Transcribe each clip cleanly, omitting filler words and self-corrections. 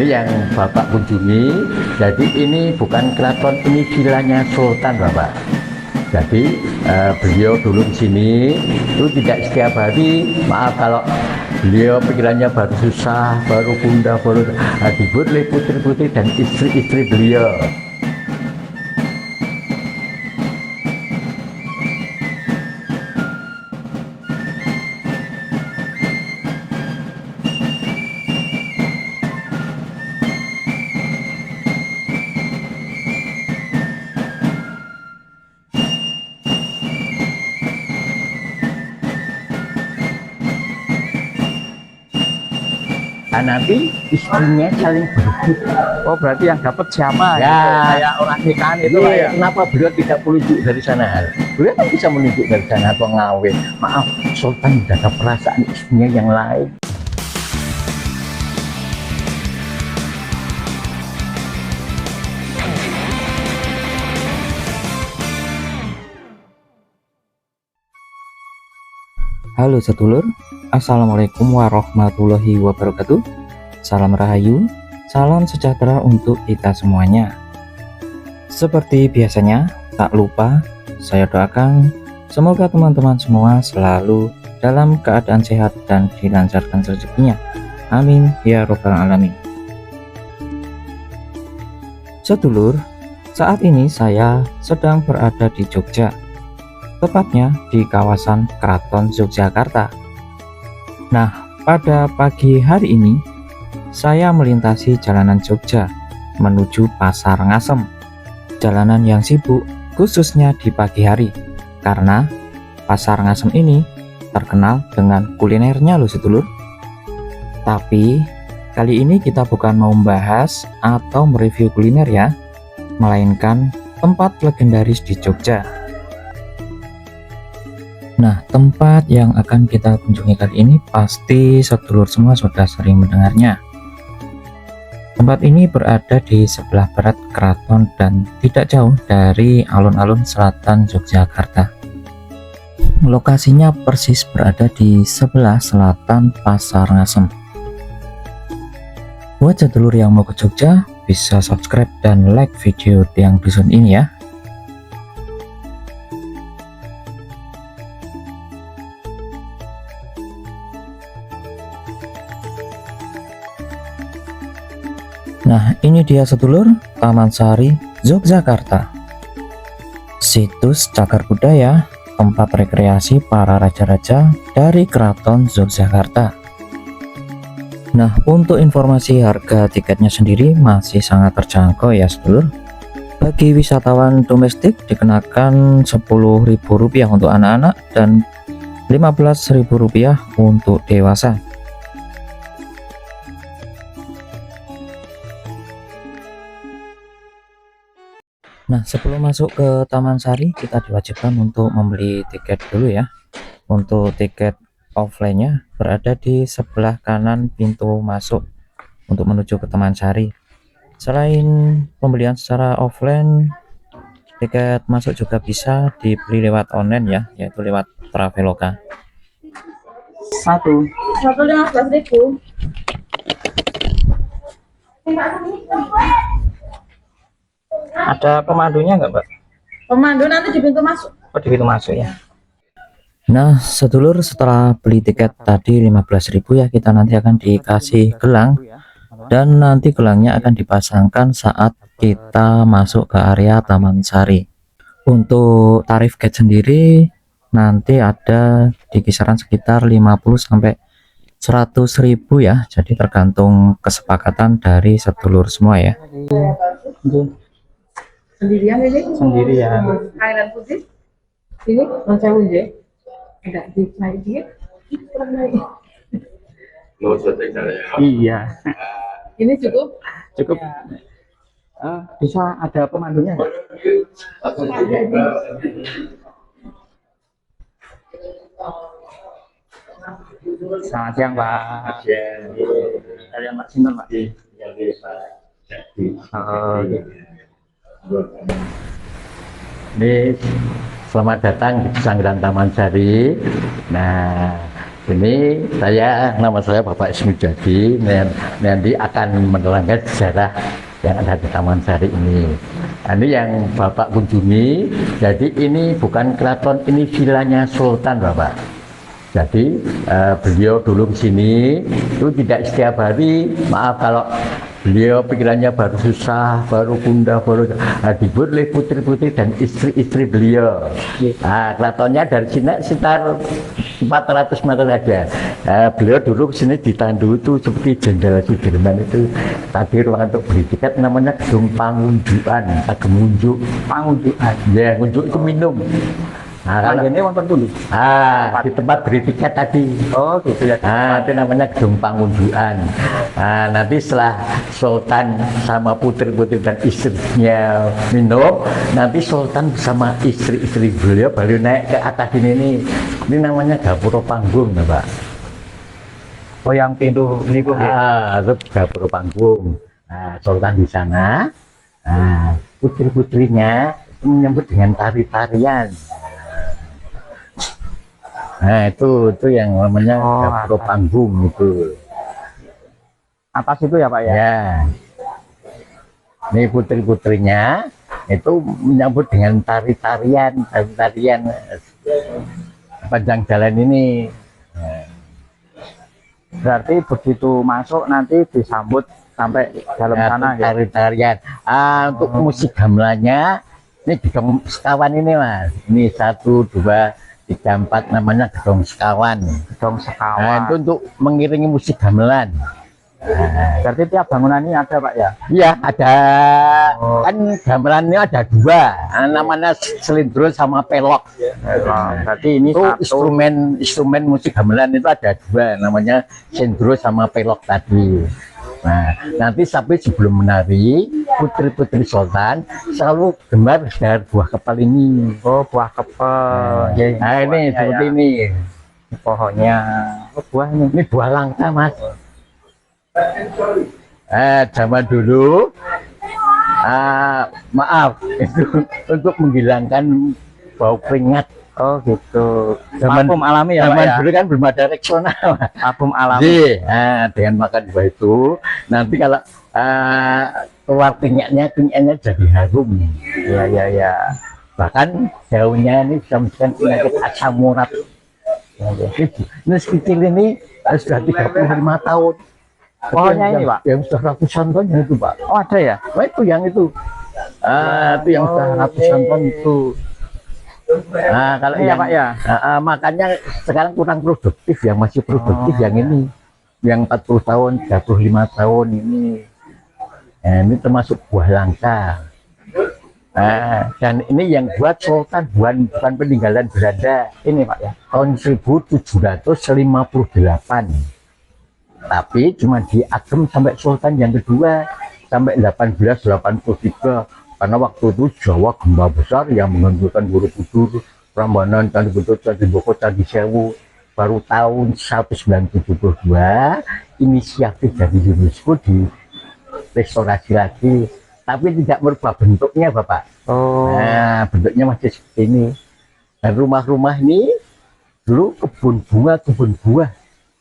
ini yang Bapak kunjungi. Jadi ini bukan keraton, ini vilanya Sultan Bapak. Jadi beliau dulu di sini itu tidak setiap hari, maaf kalau beliau pikirannya baru susah, baru bunda, baru dibur oleh putri-putri dan istri-istri beliau. Nanti istrinya saling berebut. Oh, berarti yang dapat siapa? Ya, gitu. Kayak orang nikahan itu iya, ya. kenapa beliau tidak menunjuk dari sana? Beliau kan bisa menunjuk dari sana atau ngawin. Maaf, Sultan tidak ada perasaan istrinya yang lain. Halo sedulur, Assalamualaikum warahmatullahi wabarakatuh. Salam rahayu, salam sejahtera untuk kita semuanya. Seperti biasanya, tak lupa saya doakan semoga teman-teman semua selalu dalam keadaan sehat dan dilancarkan rezekinya. Amin ya robbal alamin. Sedulur, saat ini saya sedang berada di Jogja, tepatnya di kawasan Keraton Yogyakarta. Nah, pada pagi hari ini saya melintasi jalanan Jogja menuju Pasar Ngasem. Jalanan yang sibuk khususnya di pagi hari, karena Pasar Ngasem ini terkenal dengan kulinernya loh sedulur. Tapi kali ini kita bukan mau membahas atau mereview kuliner ya, melainkan tempat legendaris di Jogja. Nah, tempat yang akan kita kunjungi kali ini pasti sedulur semua sudah sering mendengarnya. Tempat ini berada di sebelah barat keraton dan tidak jauh dari alun-alun selatan Yogyakarta. Lokasinya persis berada di sebelah selatan Pasar Ngasem. Buat sedulur yang mau ke Jogja, bisa subscribe dan like video yang dusun ini ya. Nah, ini dia sedulur, Taman Sari, Yogyakarta. Situs cagar budaya, tempat rekreasi para raja-raja dari Keraton Yogyakarta. Nah, untuk informasi harga tiketnya sendiri masih sangat terjangkau ya sedulur. Bagi wisatawan domestik dikenakan Rp10.000 untuk anak-anak dan Rp15.000 untuk dewasa. Nah, sebelum masuk ke Taman Sari, kita diwajibkan untuk membeli tiket dulu ya. Untuk tiket offline-nya berada di sebelah kanan pintu masuk untuk menuju ke Taman Sari. Selain pembelian secara offline, tiket masuk juga bisa dibeli lewat online ya, yaitu lewat Traveloka. Satu 15.000. Ada pemandunya nggak, Mbak? Pemandu nanti di pintu masuk. Oh, di pintu masuk ya. Nah, sedulur, setelah beli tiket tadi 15.000 ya, kita nanti akan dikasih gelang, dan nanti gelangnya akan dipasangkan saat kita masuk ke area Taman Sari. Untuk tarif gate sendiri nanti ada di kisaran sekitar 50 sampai 100.000 ya, jadi tergantung kesepakatan dari sedulur semua ya. Sendirian ini? Sendirian. Kainan putih. Ini macam ini. Enggak naik dikit. Kurang naik. Iya. Ini cukup. Cukup. Bisa ada pemandunya nggak? Selamat siang, Pak. Kalian Pak Sinten, Pak? Oh, iya. Ini selamat datang di Pesanggeran Taman Sari. Nah, Ini nama saya Bapak Ismi Jadi, nanti akan menerangkan sejarah yang ada di Taman Sari ini. Nah, ini yang Bapak kunjungi. Jadi ini bukan keraton, ini vilanya Sultan Bapak. Jadi beliau dulu ke sini itu tidak setiap hari, maaf kalau beliau pikirannya baru susah, baru gundah, baru dibuat oleh putri-putri dan istri-istri beliau. Nah, keratonnya dari sini sekitar 400 meter saja. Beliau dulu ke sini ditandu itu seperti Jenderal Sudirman itu. Tadi ruangan untuk beli tiket namanya gedung pangunjukan, ngunjuk. Pangunjukan. Ya, ngunjuk itu minum. Nah, kalau ini wonten dulu. di tempat beli tiket tadi. Oh, gitu ya. Itu namanya gedung pangunjukan. Nanti setelah Sultan sama putri-putri dan istrinya minum, nanti Sultan bersama istri-istri beliau baru naik ke atas ini nih. Ini namanya gapura panggung, Pak. Oh, yang pintu ini kok. Itu gapura panggung. Sultan di sana. Putri-putrinya menyambut dengan tari-tarian. Nah, itu yang namanya gapura panggung itu. Atas itu ya, Pak ya? Ya. Ini putri-putrinya itu menyambut dengan tari-tarian panjang jalan ini. Berarti begitu masuk nanti disambut sampai dalam sana ya? Tari-tarian. Untuk musik gamelannya ini gedung sekawan ini, Mas. Ini 1, 2, 3, 4 namanya gedung sekawan. Gedung sekawan. Itu untuk mengiringi musik gamelan. Berarti tiap bangunan ini ada, Pak ya? Iya, ada. Kan gamelannya ada 2. Namanya selindro sama pelok. Berarti ini Itu satu. instrumen musik gamelan itu ada 2, namanya selindro sama pelok tadi. Nah, nanti sampai sebelum menari, putri-putri Sultan selalu gemar dari buah kepal ini. Oh, buah kepel. Nah, ini seperti ya. ini. Pohonnya. Oh, buahnya. Ini buah langka, Mas. Zaman dulu, maaf, itu untuk menghilangkan bau keringat. Oh, gitu. Zaman Parfum alami ya, Pak zaman ya? dulu kan belum ada Rexona. Parfum alami. Jadi, dengan makan buah itu, nanti kalau keluar kenyaknya jadi harum. Ya. Bahkan daunnya ini bisa mencegah penyakit asam urat. Ini sekecil ini sudah 35 tahun. Pohonnya ini, Pak? Yang sudah ratusan tahun itu, Pak. Oh, ada ya? Nah, itu yang itu. Itu yang sudah ratusan tahun itu. Nah, kalau Iya, yang Pak ya? makanya sekarang kurang produktif, yang masih produktif yang ini. Yang 40 tahun, 35 tahun ini. Ini termasuk buah langka. Dan ini yang buat Sultan, bukan peninggalan Belanda. Ini, Pak ya? Tahun 1758. Tapi cuma diagem sampai Sultan yang kedua sampai 1883, karena waktu itu Jawa gempa besar yang menghancurkan Borobudur, Prambanan, Candi Borobudur, Candi Boko, Candi Sewu. Baru tahun 1972 inisiatif dari UNESCO di restorasi lagi, tapi tidak merubah bentuknya, Bapak. Oh. Nah, bentuknya masih seperti ini. Dan rumah-rumah ini dulu kebun buah,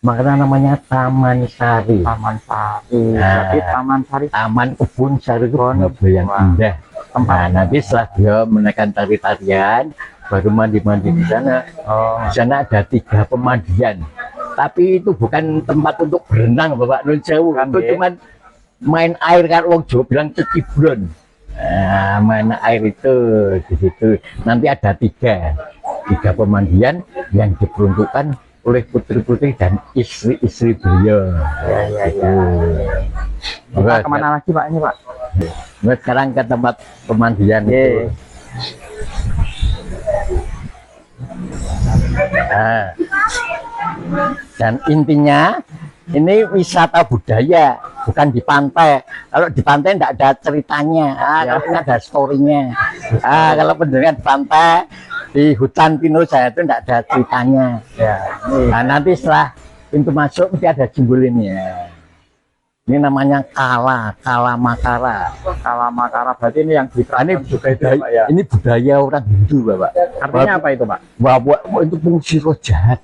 makanya namanya Taman Sari. Taman Sari. Nah. Berarti Taman Sari. Taman Kebun Sari itu bunga yang Wah. indah. Nah, nanti setelah dia menaikkan tari-tarian, baru mandi-mandi di sana. Di sana ada 3 pemandian. Tapi itu bukan tempat untuk berenang, Bapak Nun Sewu. Kan, Itu ya? cuma main air, kan wong Jawa bilang cecibron. Nah, main air itu di situ. Nanti ada 3 pemandian yang diperuntukkan oleh putri-putri dan istri-istri beliau. Ya. Kita kemana lagi, Pak, ini, Pak? Nah, sekarang ke tempat pemandian Ye. itu. Dan intinya ini wisata budaya, bukan di pantai. Kalau di pantai tidak ada ceritanya, kalau ini ada storynya. Kalau penjaringan di pantai, di hutan pinus saya itu tidak ada ceritanya. Ya. Nah, nanti setelah pintu masuk mesti ada simbol ini ya. Ini namanya Kala Makara. Kalamakara, berarti ini yang di Ini juga itu, budaya, Pak ya? ini budaya orang Hindu, Bapak. Artinya apa itu, Pak? Bahwa itu fungsi roh jahat.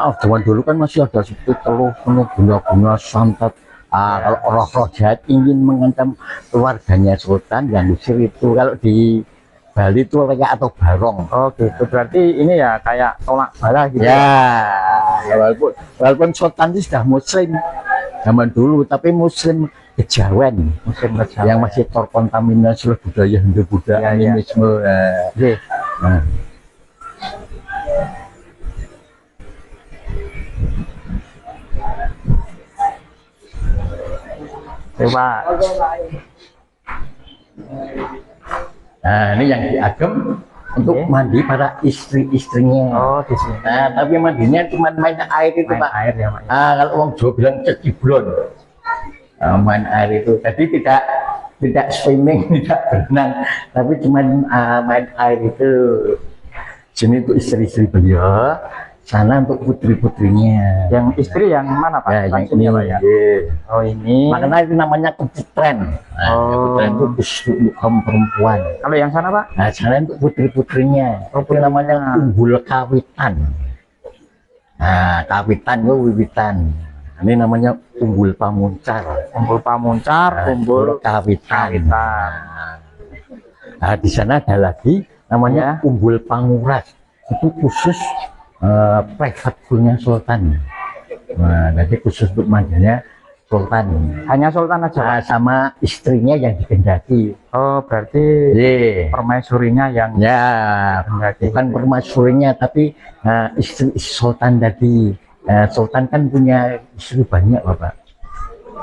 maaf zaman dulu kan masih ada seperti teluh penuh bunga-bunga santet. Kalau roh-roh jahat ingin mengancam keluarganya sultan yang diusir itu, kalau di Bali itu leyak atau barong. Oh gitu, berarti ini ya kayak tolak bala gitu. Ya, walaupun sultan itu sudah muslim zaman dulu, tapi muslim kejawen, Musim kejawen. yang masih terkontaminasi oleh budaya Hindu Buddha, Ya, ya. animisme. Nggih. Nah. Coba. Nah, ini yang diagem untuk Oke. mandi para istri-istrinya. Oh di sini. Nah, tapi mandinya cuma main air itu, Main Pak. air ya Pak. Kalau orang Jawa bilang ceciblon. Main air itu. Jadi tidak swimming, tidak berenang, tapi cuma main air itu. Sini untuk istri-istri beliau, sana untuk putri-putrinya. Yang istri yang mana Pak? Ya, yang Langsung ini, ya Pak ya. iya. Oh ini. Makanya itu namanya keputren. Nah, Oh. keputren itu khusus untuk kaum perempuan. Kalau yang sana Pak? Nah, sana untuk putri-putrinya. Oh, Itu namanya umbul kawitan. Nah, kawitan itu wiwitan. Ini namanya umbul pamuncar. Umbul pamuncar, umbul kawitan. kawitan. Nah, di sana ada lagi namanya umbul panguras. Itu khusus private poolnya sultan. Nah, jadi khusus untuk mandinya sultan. Hanya sultan aja Pak? Nah, sama istrinya yang dikehendaki. Oh berarti Ye. permaisurinya yang Ya, dikehendaki. bukan permaisurinya, tapi istri sultan tadi. Sultan kan punya istri banyak, Bapak.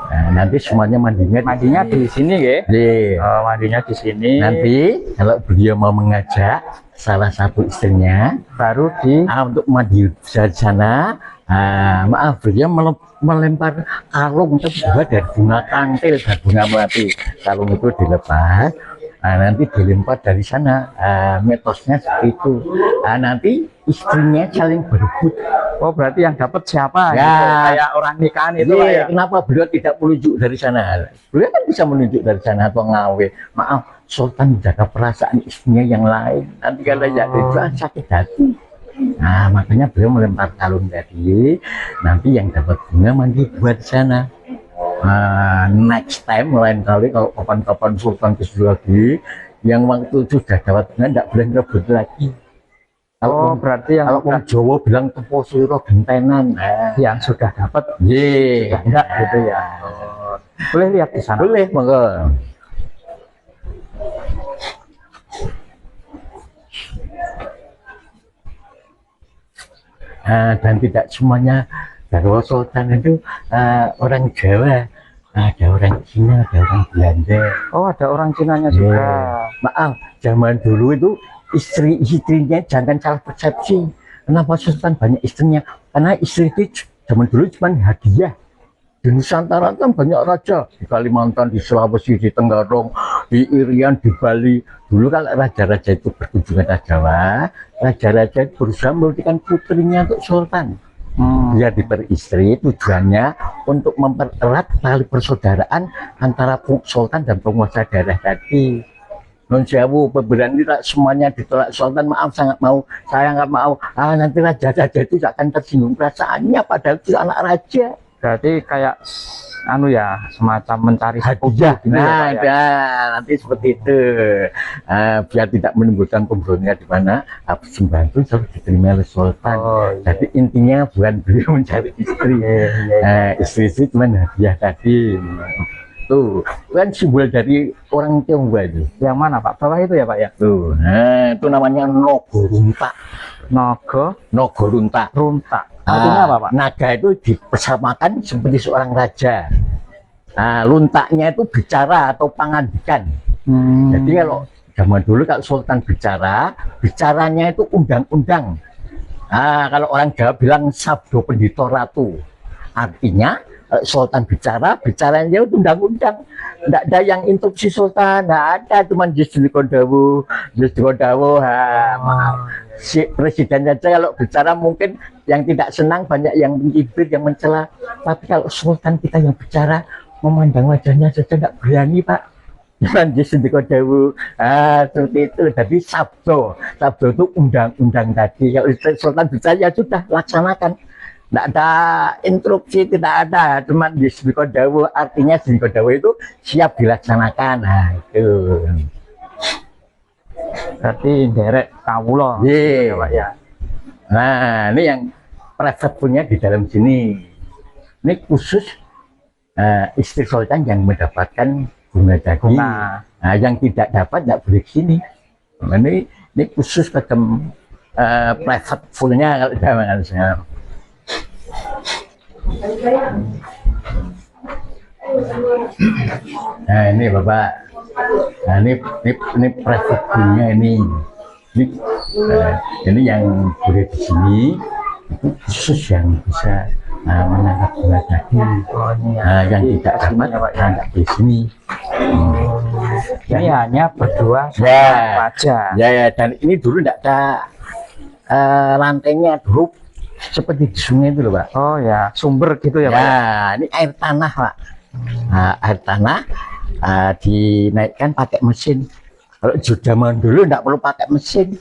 Nah, nanti semuanya Mandinya di sini ya? Ye. Oh, mandinya di sini. Nanti kalau beliau mau mengajak salah satu istrinya Baru di. untuk mandi di sana, maaf, beliau melempar kalung terbuat dari bunga kantil dan bunga melati. Kalung itu dilepas, nanti dilempar dari sana. Mitosnya seperti itu. Nanti istrinya saling berebut. Oh berarti yang dapat siapa? Ya. Gitu. Kayak orang nikahan itu Pak ya? Kenapa beliau tidak menunjuk dari sana? Beliau kan bisa menunjuk dari sana atau ngawe. Maaf, sultan jaga perasaan istrinya yang lain. Nanti kalau ya itu sakit hati. Nah, makanya beliau melempar kalung tadi. Nanti yang dapat bunga mandi buat sana. Next time lain kali kalau kapan-kapan sultan kesini lagi, yang waktu itu sudah dapat bunga tidak boleh rebut lagi. Oh berarti yang Kalau orang Jawa bilang tepo sira gentenan. yang sudah dapat Ye. enggak gitu ya. Oh. Boleh lihat di sana. Boleh, monggo. Dan tidak semuanya Darwo Sultan itu orang Jawa. Ada orang Cina, ada orang Belanda. Oh ada orang Cinanya juga. Maaf, zaman dulu itu istri-istrinya jangan salah persepsi. Kenapa Sultan banyak istrinya? Karena istri itu zaman dulu cuma hadiah. Di Nusantara kan banyak raja, di Kalimantan, di Sulawesi, di Tenggarong, di Irian, di Bali. Dulu kalau raja-raja itu berkunjung ke Jawa, raja-raja itu berusaha memberikan putrinya untuk sultan. Dia diperistri, tujuannya untuk mempererat tali persaudaraan antara sultan dan penguasa daerah tadi. Non sewu pemberian ini semuanya ditolak sultan, maaf sangat mau, saya nggak mau. Nanti raja-raja itu akan tersinggung perasaannya, padahal itu anak raja. Berarti kayak anu ya, semacam mencari Hadiah. gitu ya, Pak, ya? Nanti seperti itu. Biar tidak menimbulkan pemburunya di mana sembah itu harus diterima oleh sultan. Oh, iya. Jadi intinya bukan beliau mencari istri. Istri-istri cuma hadiah tadi. Tuh, itu kan simbol dari orang Tionghoa itu. Yang mana Pak? Bawah itu ya Pak ya? Tuh, itu namanya Nogorunta. Nogorunta. Runta. Artinya apa Pak? Naga itu dipersamakan seperti seorang raja. Luntaknya itu bicara atau pangandikan. Jadi kalau zaman dulu kalau sultan bicara, bicaranya itu undang-undang. Kalau orang Jawa bilang sabdo pendito ratu. Artinya sultan bicara, bicaranya itu undang-undang. Tidak ada yang instruksi sultan, tidak ada, cuma justru kondawu. Maaf. Si presiden saja kalau bicara mungkin yang tidak senang, banyak yang mencibir, yang mencela. Tapi kalau sultan kita yang bicara, memandang wajahnya saja tidak berani Pak. Cuman justru kondawu. Seperti itu. Jadi sabdo itu undang-undang tadi. Kalau sultan bicara ya sudah laksanakan. Tidak ada instruksi, tidak ada, cuma Srikodawo, artinya Srikodawo itu siap dilaksanakan. Nah, itu. Berarti derek kawula. Iya, Pak ya. Nah, ini yang private punya di dalam sini. Ini khusus istri sultan yang mendapatkan bunga jadi. Bunga. Nah, yang tidak dapat tidak boleh ke sini. Nah, ini khusus kedem private fullnya kalau zaman saya. Nah, ini Bapak. Nah, ini private poolnya ini yang boleh di sini itu khusus yang bisa menangkap bunga jadi. Yang tidak dapat nggak di sini. Ini hanya berdua Ya, saja. ya, dan ini dulu tidak ada lantainya dulu seperti di sungai itu loh Pak. Oh ya, sumber gitu ya Pak. Ya, ini air tanah Pak. Nah, air tanah dinaikkan pakai mesin. Kalau zaman dulu tidak perlu pakai mesin.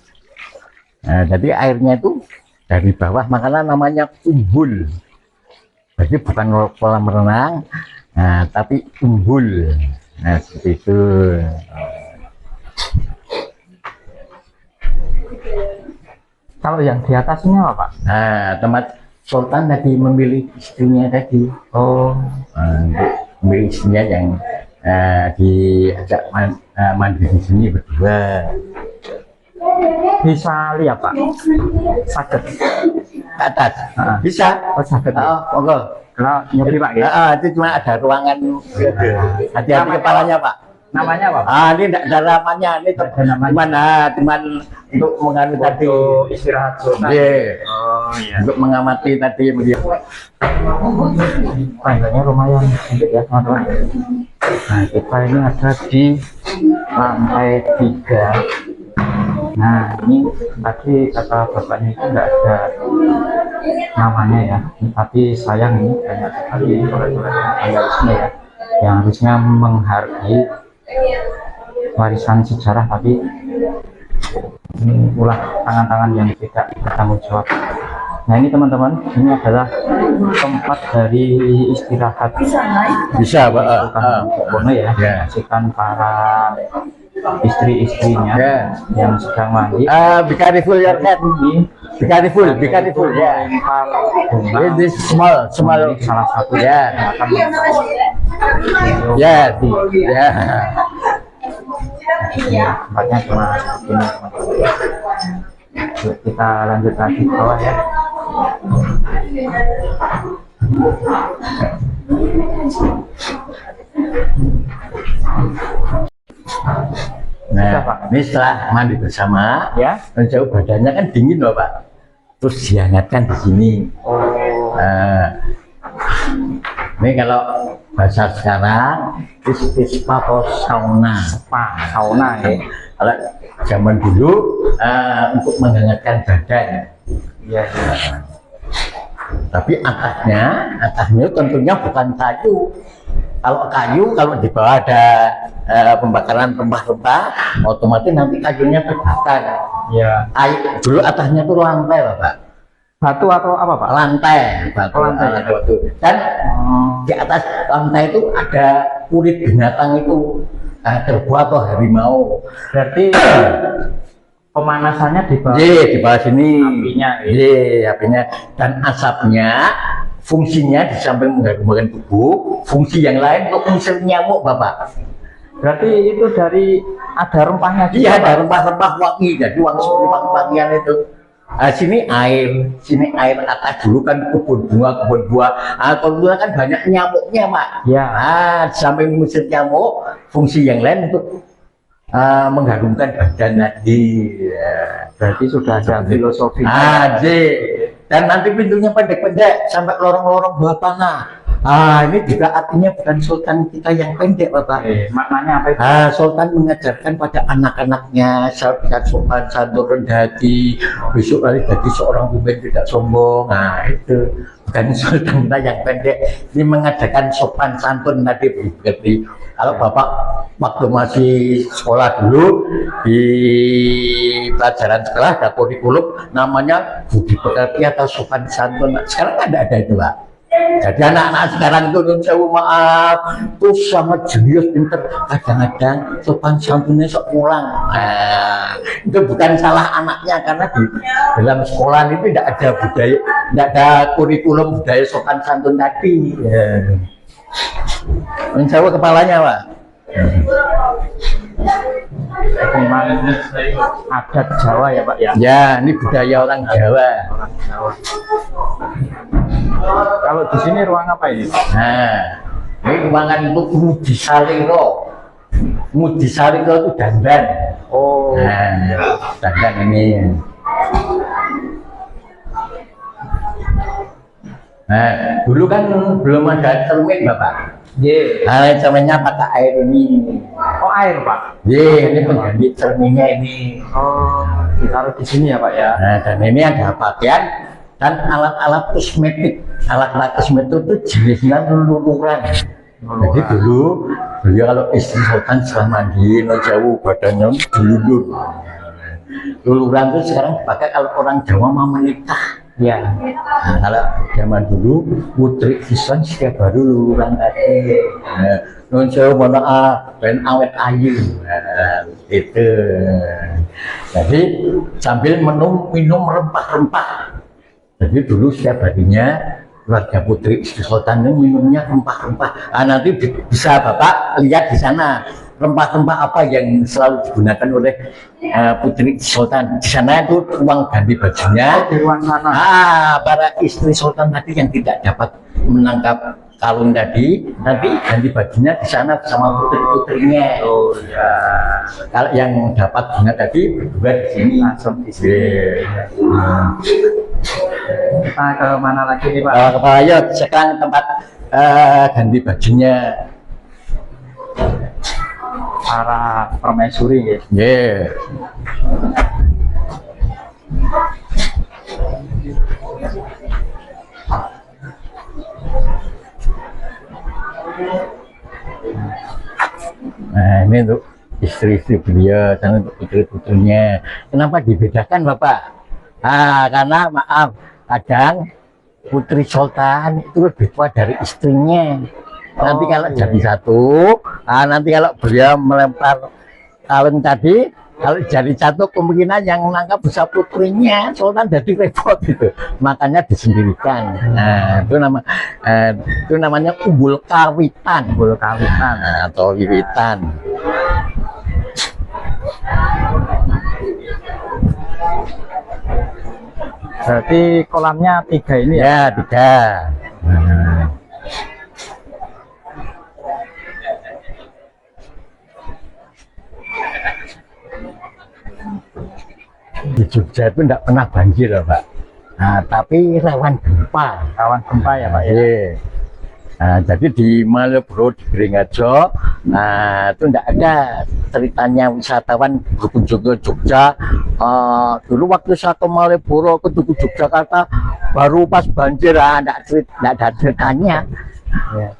Nah, jadi airnya itu dari bawah, makanya namanya umbul. Jadi bukan kolam renang, tapi umbul. Nah, seperti itu. Kalau yang di atasnya apa Pak? Nah, tempat Sultan tadi memilih istrinya tadi. Oh, Memilih istrinya yang diajak mandi di sini berdua. bisa lihat Pak. Sakit. Ke atas. Bisa. Oh, sakit. Oh, monggo. Kalau nyobi Pak ya. Itu cuma ada ruangan. Hati-hati kepalanya Pak. Namanya apa Pak? Ini tidak ada namanya. Ini cuman untuk menganu tadi. Untuk istirahat sultan. Iya. Oh iya. Untuk mengamati tadi beliau. Tangganya lumayan sempit ya teman-teman. Nah, kita ini ada di lantai 3. Nah, ini tadi kata bapaknya itu enggak ada namanya ya, tapi sayang ini banyak sekali coret-coret vandalisme ya, yang harusnya menghargai warisan sejarah, tapi ini ulah tangan-tangan yang tidak bertanggung jawab. Nah, ini teman-teman, ini adalah tempat dari istirahat Bisa Pak. Bono ya, Ya. menyaksikan para istri-istrinya Ya. yang sedang mandi. Be careful your head. Be careful ya. Melempar bunga. It is small. Ini salah satu Ya. yang akan menjadi Ya. Ya. tempatnya cuma seperti ini teman-teman. Yuk, kita lanjut lagi ke bawah ya. Nah, ini setelah mandi bersama, Ya. jauh badannya kan dingin loh Pak. Terus dihangatkan di sini. Oh, Ini kalau bahasa sekarang spa atau sauna. sauna ya. Kalau zaman dulu untuk menghangatkan badan. Iya, iya. Tapi atasnya tentunya bukan kayu. Kalau kayu, kalau di bawah ada pembakaran rempah-rempah, otomatis nanti kayunya terbakar. Ya. Dulu atasnya tuh lantai loh Pak. Batu atau apa Pak? Lantai, batu, Lantai. batu. Dan di atas lantai itu ada kulit binatang itu, kerbau atau harimau. Berarti pemanasannya di bawah. Di bawah sini. Apinya, Apinya. Dan asapnya, fungsinya di samping mengharumkan tubuh, fungsi yang lain untuk mengusir nyamuk Bapak. Berarti itu dari ada rempahnya juga. Iya, ada rempah-rempah wangi, jadi wangi seperti wangi-wangian itu. Sini air atas dulu kan kebun buah. Kalau dulu kan banyak nyamuknya Pak. Ya. Di samping mengusir nyamuk, fungsi yang lain untuk mengharumkan badan tadi. Berarti sudah ada filosofi. Dan nanti pintunya pendek-pendek sampai lorong-lorong bawah tanah. Ini juga artinya bukan sultan kita yang pendek, Bapak. Maknanya apa itu? Sultan mengajarkan pada anak-anaknya sahabat sopan santun rendah hati, besok kali jadi seorang pemimpin tidak sombong. Itu bukan sultan kita yang pendek. Ini mengajarkan sopan santun tadi berarti. Kalau Bapak waktu masih sekolah dulu di pelajaran sekolah ada kurikulum namanya budi pekerti atau sopan santun. Sekarang ada itu, Pak. Jadi anak-anak sekarang itu saya maaf tuh sangat jenius pinter, kadang-kadang sopan santunnya sok kurang. Itu bukan salah anaknya karena di dalam sekolah itu tidak ada budaya, tidak ada kurikulum budaya sopan santun tadi. Menjauh kepalanya, Pak. Memang adat Jawa ya Pak ya? Ya, ini budaya orang Jawa. Kalau di sini ruang apa ini? Ini ruangan untuk Mudisaliro. Mudisaliro itu dandan. Dandan ini. Dulu kan belum ada cermin, Bapak. Cerminnya pakai air ini. Air Pak? Ini pengganti cerminnya ini. Ditaruh di sini ya Pak ya? Dan ini ada pakaian dan alat-alat kosmetik. Alat-alat kosmetik itu jenisnya luluran. Jadi dulu beliau kalau istri sultan setelah mandi jauh badannya dilulur. Luluran itu sekarang dipakai kalau orang Jawa mau menikah. Ya. Kalau zaman dulu putri Islam setiap baru luluran tadi. Nun jauh mana ben awet ayu. Itu. Jadi sambil minum rempah-rempah. Jadi dulu setiap harinya keluarga putri istri sultan ini minumnya rempah-rempah. Nanti bisa Bapak lihat di sana rempah-rempah apa yang selalu digunakan oleh putri sultan. Di sana itu ruang ganti bajunya. Di ruang sana. Para istri sultan tadi yang tidak dapat menangkap kalung tadi, nanti ganti bajunya di sana bersama putri-putrinya. Kalau yang dapat bunga tadi berdua di sini. Langsung di sini. Kita ke mana lagi nih Pak? Ayo sekarang tempat ganti bajunya para permaisuri ya. Ini untuk istri-istri beliau dan untuk putri-putrinya. Kenapa dibedakan, Bapak? Karena maaf, kadang putri sultan itu lebih tua dari istrinya. Nanti kalau jadi satu, nanti kalau beliau melempar kalung tadi, kalau jadi satu kemungkinan yang menangkap bisa putrinya, sultan jadi repot gitu. Makanya disendirikan. Itu namanya umbul kawitan, atau wiwitan. Berarti kolamnya 3 ini ya? 3. Di Jogja itu tidak pernah banjir loh, Pak. Tapi rawan gempa. Rawan gempa ya Pak ya? Jadi di Malioboro, di Beringharjo, itu tidak ada ceritanya wisatawan berkunjung ke Jogja. Dulu waktu saya ke Malioboro, ke Tugu Yogyakarta, baru pas banjir, tidak ada ceritanya.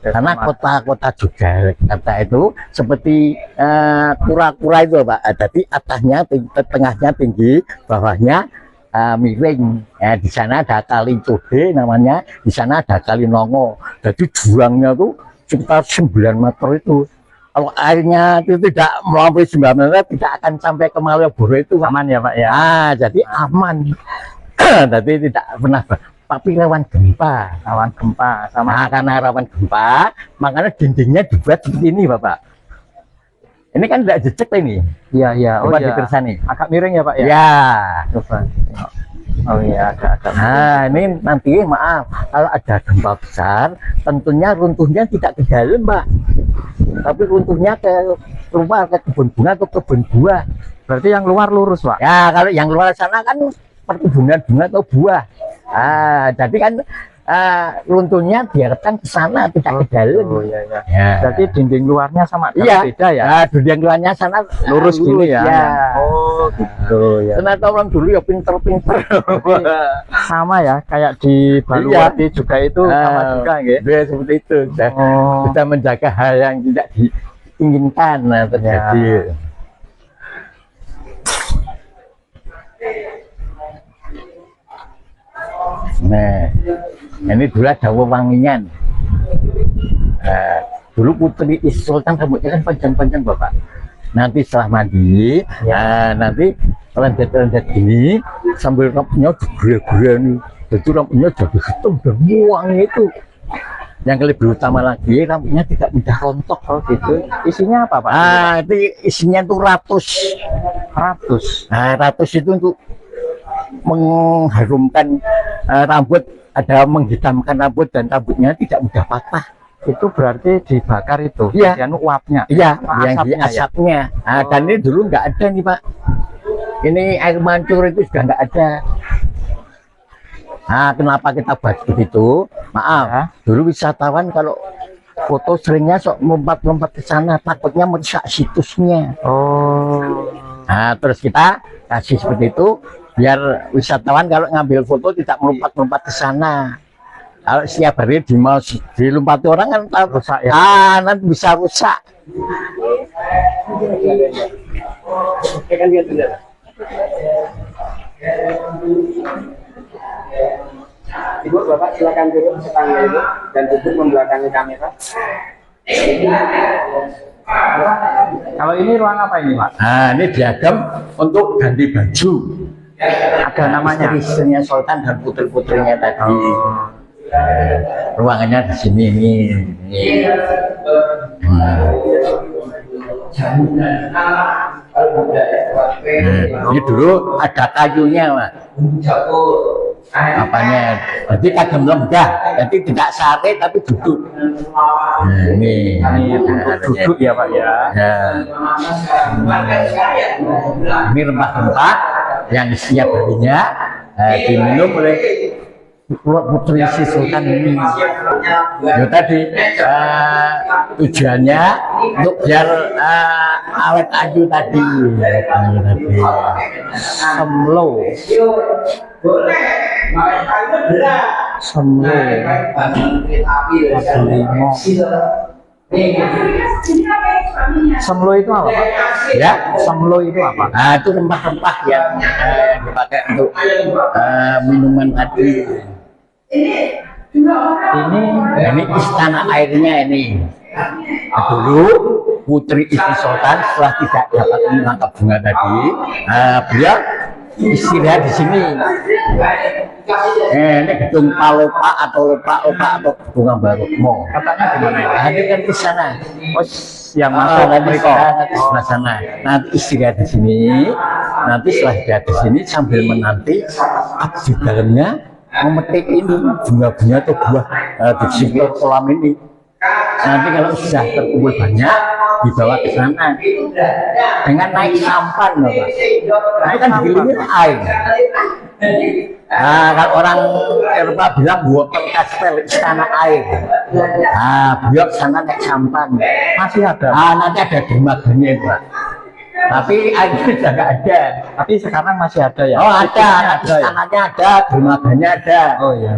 Karena kota-kota Yogyakarta itu seperti kura-kura itu, Pak. Jadi atasnya, tengahnya tinggi, bawahnya miring. Di sana ada kali Code namanya, di sana ada kali Nongo. Jadi jurangnya tuh sekitar 9 meter itu. Kalau airnya itu tidak melampaui 9 meter, tidak akan sampai ke Malioboro itu, Pak. Aman ya Pak ya? Jadi aman. Jadi tidak pernah, tapi rawan gempa. Rawan gempa sama. Karena rawan gempa, makanya dindingnya dibuat seperti ini, Bapak. Ini kan tidak jejak ini. Iya. Coba dikersani. Agak miring ya Pak ya? Ya. Coba. Oh iya, agak. Ini nanti maaf, kalau ada gempa besar, tentunya runtuhnya tidak ke dalam, Pak. Tapi runtuhnya keluar ke kebun bunga atau kebun buah. Berarti yang luar lurus, Pak? Ya, kalau yang luar sana kan perkebunan bunga atau buah. Jadi kan runtuhnya diarahkan ke sana, tidak ke dalam. Oh iya ya. Ya. Berarti dinding luarnya sama dalam Iya. beda ya? Dinding luarnya sana Lurus gini ya? Ya. Oh gitu ya. Ternyata orang dulu ya pinter-pinter. Sama ya, kayak di Baluwati juga itu sama juga nggih. Dia seperti itu. Oh. Kita menjaga hal yang tidak diinginkan terjadi. Nah, ini dulu ada wewangian. Dulu Putri Sultan rambutnya kan panjang-panjang Bapak. Nanti setelah mandi, nanti lendet-lendet gini sambil rambutnya digere-gere nih. Jadi rambutnya jadi hitam dan wangi itu. Yang lebih utama lagi rambutnya tidak mudah rontok. Oh gitu. Isinya apa Pak? Itu isinya itu ratus. Ratus itu untuk mengharumkan rambut, ada menghitamkan rambut dan rambutnya tidak mudah patah. Itu berarti dibakar itu? Iya. Yang uapnya? Iya, yang di asapnya ya? asapnya. Dan ini dulu nggak ada nih Pak. Ini air mancur itu sudah nggak ada. Kenapa kita buat begitu? Maaf, Ya. dulu wisatawan kalau foto seringnya sok lompat-lompat ke sana, takutnya merusak situsnya. Oh. Terus kita kasih seperti itu biar wisatawan kalau ngambil foto tidak melompat-lompat ke sana. Kalau setiap hari dilompati orang kan Rusak ya? nanti bisa rusak. Ibu, Bapak silakan turun setangga itu dan duduk membelakangi kamera. Kalau ini ruang apa ini Pak? Ini diagam untuk ganti baju. Ada namanya? Istri-istrinya Sultan dan putri-putrinya tadi. Ruangannya di sini ini. Ini dulu ada kayunya, Pak. Apanya? Jadi kagem lembah, jadi tidak sate tapi duduk. Ini Duduk ya Pak ya? Ini rempah-rempah yang setiap harinya diminum oleh Putri Sultan ini. Ya tadi tujuannya untuk biar awet ayu tadi. Semlo. Semlo itu apa Pak? Ya, Semlo itu apa? itu rempah-rempah yang dipakai untuk minuman tadi. Ini istana airnya ini. Dulu Putri Istri Sultan setelah tidak dapat menangkap bunga tadi, beliau istirahat di sini. Ini gedung Palopa atau Lopa atau Bunga Barukmo. Katanya di mana ini? Ini kan di sana. Oh, yang masuk Nanti mereka. nanti sebelah sana. Nanti istirahat di sini. Nanti setelah istirahat di sini sambil menanti di dalamnya memetik ini bunga-bunga atau buah di sekitar kolam ini. Nanti kalau sudah terkumpul banyak dibawa ke sana dengan naik sampan, Bapak. Itu kan dikelilingi air. Kalau orang Eropa bilang water castle, istana air. Beliau sana naik sampan. Masih ada? Nanti ada dermaganya, Pak. Tapi airnya sudah nggak ada. Tapi sekarang masih ada ya? Oh ada, ya? istananya ada, dermaganya ada. Oh iya.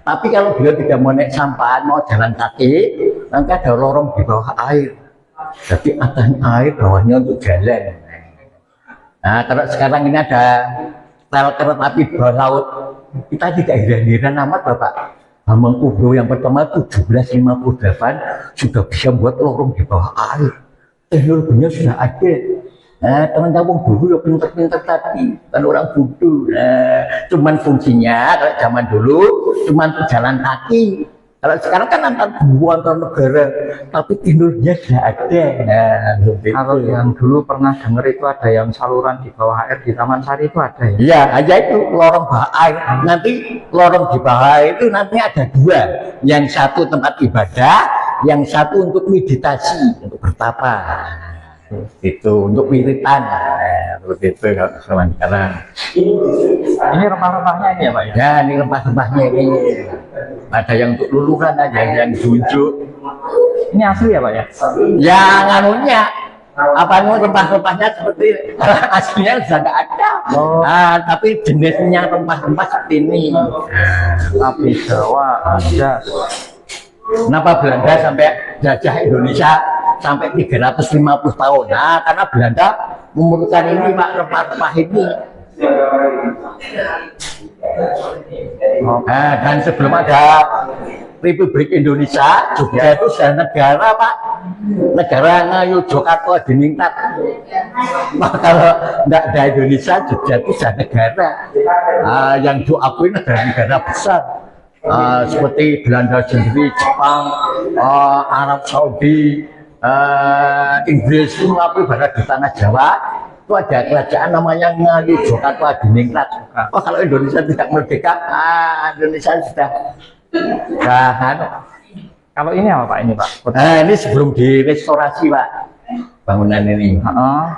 Tapi kalau beliau tidak mau naik sampan, mau jalan kaki, nanti ada lorong di bawah air. Jadi atasnya air, bawahnya untuk jalan. Kalau sekarang ini ada rel kereta api bawah laut, kita tidak heran-heran amat Bapak. Hamengkubuwono yang pertama 1758 sudah bisa buat lorong di bawah air. Teknologinya sudah ada. Teman kampung dulu ya pinter-pinter tadi, kan orang bodoh. Cuman fungsinya kalau zaman dulu cuman jalan kaki. Kalau sekarang kan antar dua antar negara, tapi teknologinya sudah ada. Kalau yang dulu pernah dengar itu ada yang saluran di bawah air di Taman Sari itu ada ya? Iya, aja itu lorong bawah air. Nanti lorong di bawah air itu nanti ada dua. Yang satu tempat ibadah, yang satu untuk meditasi, untuk bertapa. Itu untuk wiritan. Seperti itu kalau sekarang. Ini rempah-rempahnya ini ya Pak ya? Ya, ini rempah-rempahnya ini. Ada yang untuk luluran, ada yang junjuk. Ini asli ya Pak ya? Ya, nganunya. Apa namanya rempah-rempahnya seperti aslinya sudah nggak ada. Oh. Tapi jenisnya rempah-rempah seperti ini. Api Jawa ada. Kenapa Belanda sampai jajah Indonesia sampai 350 tahun? Nah, karena Belanda memerlukan ini Pak, rempah-rempah ini. Nah, dan sebelum ada Republik Indonesia, Jogja itu sudah negara Pak, negara Ngayogyakarta diningkat. Nah, kalau tidak ada Indonesia, Jogja itu sudah negara yang diakui negara-negara besar. Seperti Belanda sendiri, Jepang, Arab Saudi, Inggris itu mengakui bahwa di tanah Jawa itu ada kerajaan namanya Ngayogyakarta Diningrat. Oh, kalau Indonesia tidak merdeka, Indonesia sudah Kalau ini apa Pak? Ini Pak? Nah, ini sebelum direstorasi Pak, bangunan ini.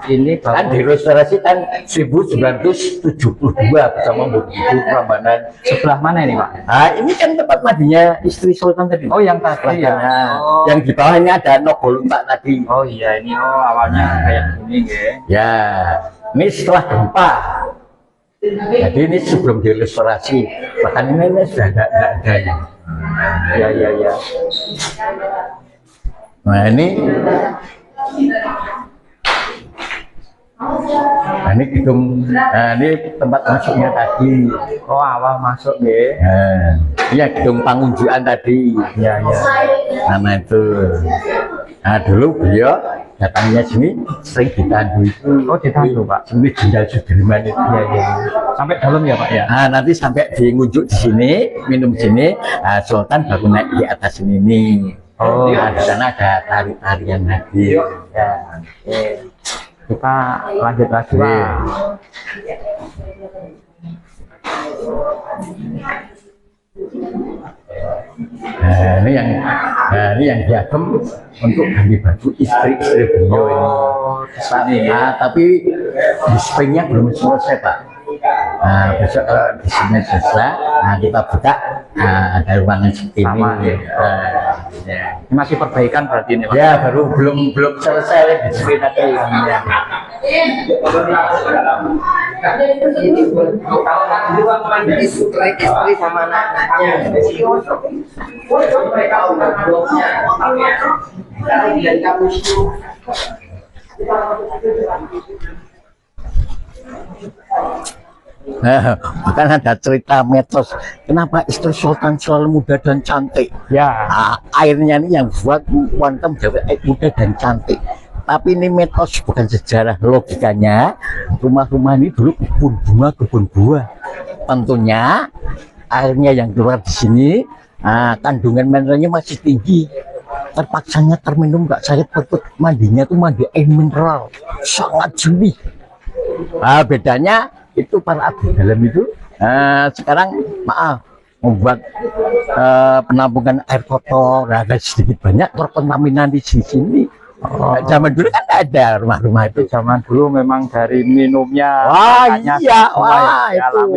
Ini Kan direstorasi kan 1972 bersama Ibu Prambanan. sebelah mana ini Pak? Nah, ini kan tempat mandinya istri Sultan tadi. Oh yang tadi ya? Nah, yang di bawah ini ada Nogoluntak tadi. Oh iya ini awalnya kayak gini ya. Ya, ini setelah gempa. Jadi ini sebelum direstorasi. Bahkan ini sudah tidak ada. Ya. Nah ini gedung, ini tempat masuknya tadi. Oh awal masuk ya. Iya gedung pengunjukan tadi. Ya. Nama itu. Nah dulu beliau datangnya sini sering ditandu itu. Oh ditandu Pak. Ini Jenderal Sudirman itu. Iya. Sampai dalam ya Pak ya. Nah nanti sampai di ngunjuk di sini, minum di sini, Sultan baru naik di atas ini. Oh, nah, di sana ada tari-tarian lagi. Ya. Kita lanjut lagi Pak. Nah, ini yang diagem untuk ganti baju istri beliau ini. Tapi displaynya belum selesai Pak. Nah, besok di sini selesai, kita buka ada ruangan seperti ini. Ini masih perbaikan berarti ini Pak. Ya, belum selesai display tadi. Ya. Istri sama anaknya. Nah, bukan ada cerita mitos kenapa istri Sultan selalu muda dan cantik. Ya. Airnya ini yang buat wantem muda dan cantik. Tapi ini mitos bukan sejarah. Logikanya rumah-rumah ini dulu kebun buah. Tentunya airnya yang keluar di sini, kandungan mineralnya masih tinggi. Terpaksanya terminum nggak sakit perut, mandinya tuh mandi air mineral, sangat jernih. Bedanya itu para abdi dalam itu sekarang membuat penampungan air kotor, ada sedikit banyak terkontaminasi di sini. Zaman dulu kan nggak ada rumah-rumah itu. Zaman dulu memang dari minumnya. Itu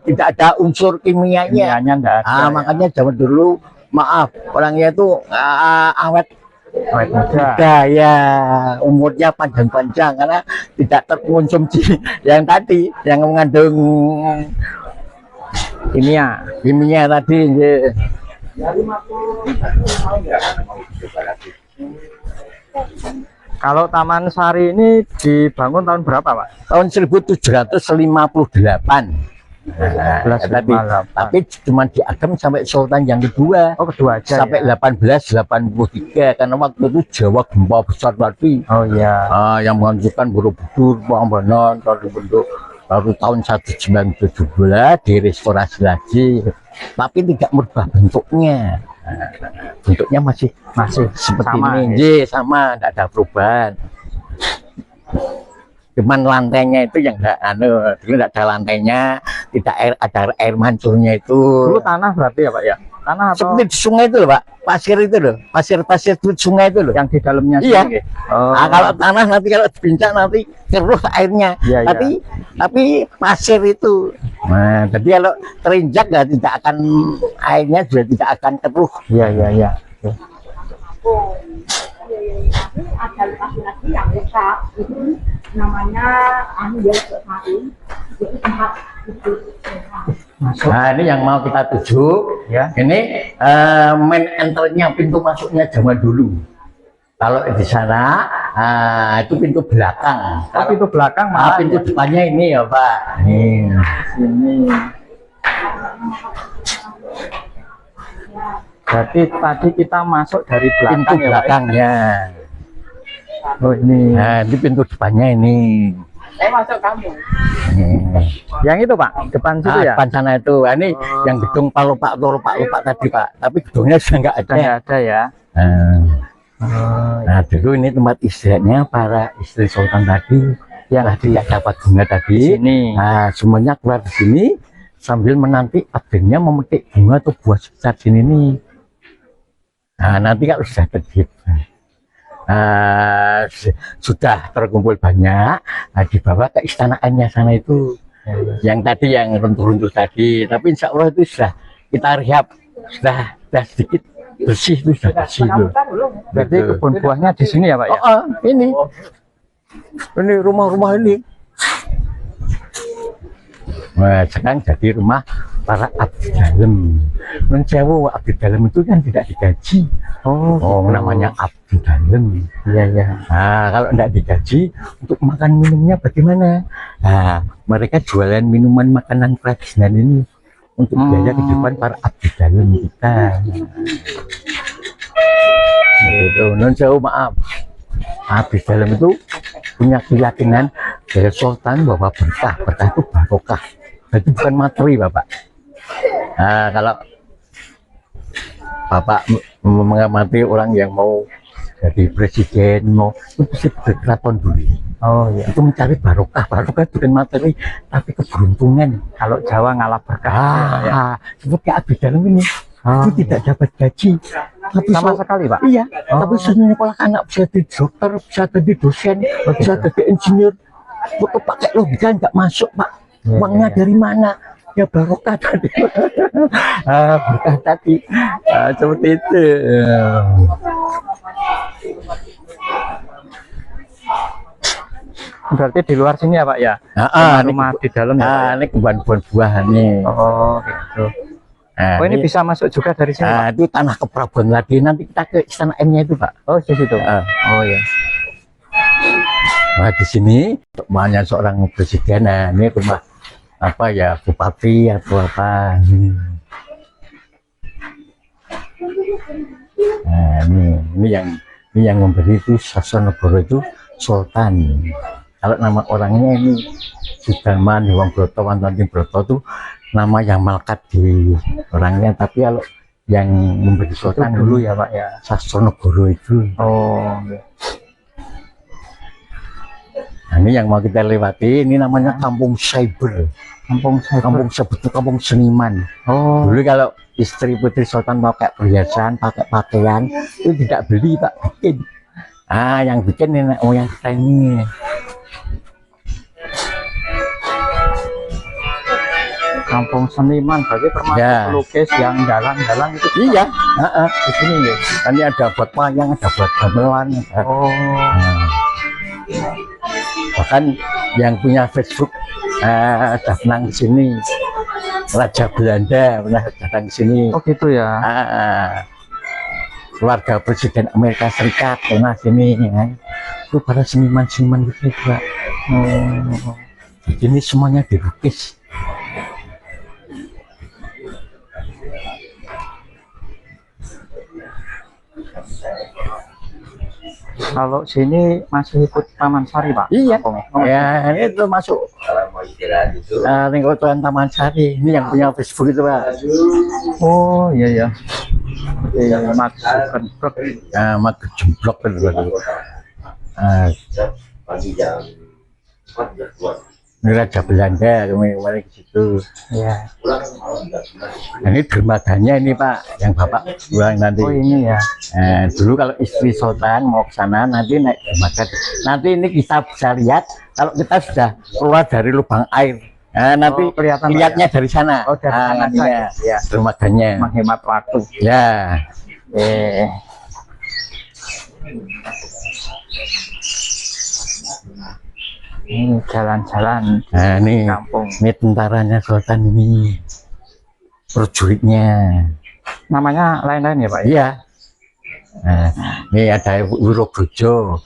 tidak ada unsur kimianya. Enggak ada. Makanya zaman dulu orangnya itu awet muda. Ya, umurnya panjang-panjang karena tidak terkonsumsi yang tadi yang mengandung kimia tadi. Kalau Taman Sari ini dibangun tahun berapa Pak? Tahun 1758. Tapi cuma diagem sampai Sultan yang kedua. Oh kedua aja sampai ya? 1883 karena waktu itu Jawa gempa besar tadi. Oh iya. Yang menghancurkan Borobudur, Prambanan, baru tahun 1917 direstorasi lagi, tapi tidak merubah bentuknya. Bentuknya masih seperti sama, ini, sama, tidak ada perubahan. Cuman lantainya itu yang enggak dulu enggak ada lantainya, tidak ada air mancurnya itu. Dulu tanah berarti ya Pak ya? Tanah atau seperti di sungai itu loh Pak, pasir itu loh, pasir di sungai itu loh. Yang di dalamnya iya. Oh. Kalau tanah nanti kalau dibincang nanti keruh airnya. Iya, tapi pasir itu Nah, jadi kalau terinjak ya tidak akan, airnya juga tidak akan keruh. Iya, iya, iya. Oke. Ada laki-laki yang dekat itu namanya Anjel Sari, itu tempat itu. Masuk. Nah, ini yang mau kita tuju. Ya. Ini main enternya, pintu masuknya zaman dulu. Kalau di sana itu pintu belakang. Oh, pintu belakang Nah, malah pintu depannya ini ya Pak. Nih. ini. Berarti tadi kita masuk dari belakang Pintu ya, Pak? belakangnya. Oh, ini. Nah, ini pintu depannya ini. Saya masuk kamu. Nih. Yang itu, Pak, depan situ ya? Depan sana itu. Nah, ini yang gedung Pak lupa tadi Pak. Tapi gedungnya sudah nggak ada. Sudah nggak ada ya? Nah, Oh, nah, dulu ini tempat istirahatnya para istri sultan tadi yang tidak dapat bunga tadi. sini. Nah, semuanya keluar di sini sambil menanti abdinya memetik bunga atau buah sebesar sini nih. Nah, nanti kalau sudah terjadi, sudah terkumpul banyak, dibawa ke istana Anya sana itu. Yang tadi yang runtuh-runtuh tadi, tapi insya Allah itu sudah kita rehab, sudah sedikit bersih, itu sudah bersih itu. Berarti kebun buahnya di sini ya, Pak ya? Oh, ini rumah-rumah ini. Nah, sekarang jadi rumah para abdi dalam. Mencewu abdi dalam itu kan tidak digaji. Oh, namanya abdi dalam. Iya, iya. Nah, kalau tidak digaji, untuk makan minumnya bagaimana? Nah, mereka jualan minuman makanan tradisional ini untuk biaya kehidupan para abdi dalam kita. Gitu. Non jauh maaf. Abdi dalam itu punya keyakinan dari sultan bahwa berkah itu barokah. Itu bukan materi, Bapak. Nah, kalau Bapak mengamati orang yang mau jadi presiden, mau itu pasti berkeraton dulu. Oh iya. Itu mencari barokah bukan materi, tapi keberuntungan. Kalau Jawa ngalah berkah. Seperti abdi dalam ini, itu tidak dapat gaji. Tapi Sama sekali, Pak? Iya, tapi sekolah anak bisa jadi dokter, bisa jadi dosen, bisa jadi insinyur. Waktu pakai logika nggak masuk, Pak. Uangnya dari mana? Ya barokah tadi. Berkah tadi. Seperti itu. Berarti di luar sini ya, Pak ya? Rumah di dalam ya, Pak ya? Ini kebun buahan nih. Oh gitu. Nah, Oh ini bisa masuk juga dari sini, Pak? itu tanah keprabuan lagi. Nanti kita ke istana M-nya itu, Pak. Oh di situ. Oh ya. Nah, di sini rumahnya seorang presiden. Nah, ini rumah apa ya, bupati atau apa. Nah, ini yang memberi itu Sasonegoro itu sultan. Kalau nama orangnya ini Sudarman Hyang Broto Wantoning Broto itu nama yang melekat di orangnya, tapi kalau yang memberi sultan itu dulu ya, Pak ya. Sasonegoro itu. Oh. Nah, ini yang mau kita lewati, ini namanya Kampung Cyber. Kampung Cyber itu kampung seniman. Oh. Dulu kalau istri putri sultan mau pakai perhiasan, pakai pakaian, itu tidak beli, Pak, bikin. Yang bikin nenek moyang kita ini. Kampung seniman, berarti termasuk Ya. pelukis yang dalang-dalang itu. Iya, Di sini ya. ini ada buat wayang, ada buat gamelan. Oh. Bahkan yang punya Facebook datang ke sini, Raja Belanda pernah datang ke sini. Oh gitu ya. Keluarga Presiden Amerika Serikat pernah sini. Itu para seniman-seniman itu juga. Ini semuanya dilukis. Kalau sini masih ikut Taman Sari, Pak? Iya. Oh, Ya, ini itu masuk lingkungan Taman Sari. Ini yang punya Facebook itu, Pak. oh iya ya. Mark Zuckerberg. Mak jemblok kan dulu. Ini Raja Belanda kemarin ke situ. Ya. Nah, ini dermaganya ini, Pak, yang Bapak bilang nanti. Oh ini ya. Dulu kalau istri sultan mau ke sana nanti naik dermaga. Nanti ini kita bisa lihat kalau kita sudah keluar dari lubang air Nah, nanti Oh, kelihatan, Pak, lihatnya dari sana. Oh, dari sana iya, saja, ya. dermaganya. Menghemat waktu. Ya. Ini jalan-jalan di Nah, ini kampung. ini tentaranya Sultan ini. Prajuritnya. Namanya lain-lain ya Pak? Iya. Nah, ini ada Wirobrojo.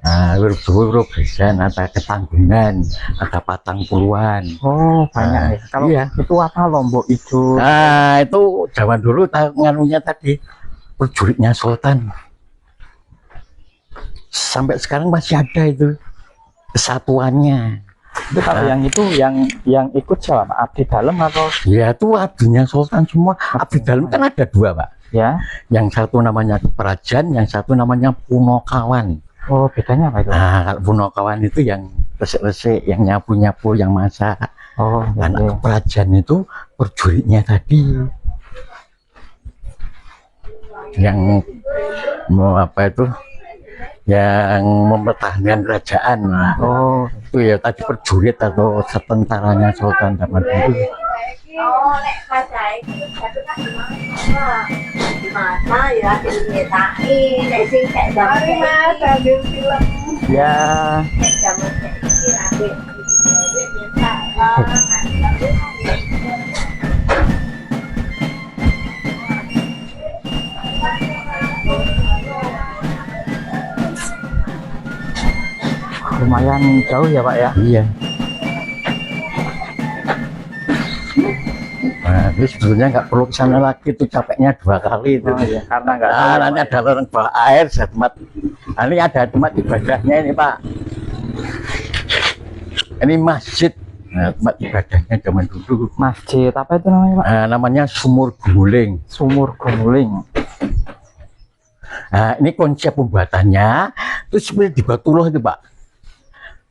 Nah, Wirobrojo, ada Ketanggungan, ada Patang Puluhan. Oh, banyak Nah, ya. Kalau iya. itu apa Lombok Ijo? Nah, itu zaman dulu nganunya tadi prajuritnya Sultan. Sampai sekarang masih ada itu kesatuannya. Itu kalau yang itu yang ikut siapa Pak? Abdi Dalam atau Ya itu abdinya Sultan semua. Abdi Dalam kan ada dua Pak. ya? Yang satu namanya Prajan, yang satu namanya Punokawan. Oh, bedanya apa itu? Nah, kalau Punokawan itu yang resik-resik, yang nyapu-nyapu, yang masak. Oh, ya, Anak ya. Prajan itu prajuritnya tadi. Yang mau apa itu? Yang mempertahankan kerajaan. Nah, Oh, itu ya tadi prajurit atau setentaranya Sultan zaman dulu. Oh, nek kacai satu kan di mana ya diceritain nek sing kayak zaman Mas sambil film ya. nek zaman iki rapi Lumayan jauh ya Pak ya? Iya. Nah, ini sebetulnya nggak perlu ke sana lagi, itu capeknya 2 kali itu. Oh iya, karena nggak Nah, tahu, nanti Pak, ada lorong bawah air, ada tempat. Nah, ini ada tempat ibadahnya ini Pak. Ini masjid. Nah, tempat ibadahnya zaman dulu. Masjid apa itu namanya Pak? Nah, namanya Sumur Guling. Sumur Gumuling. Nah, ini konsep pembuatannya itu seperti di Batuloh itu Pak.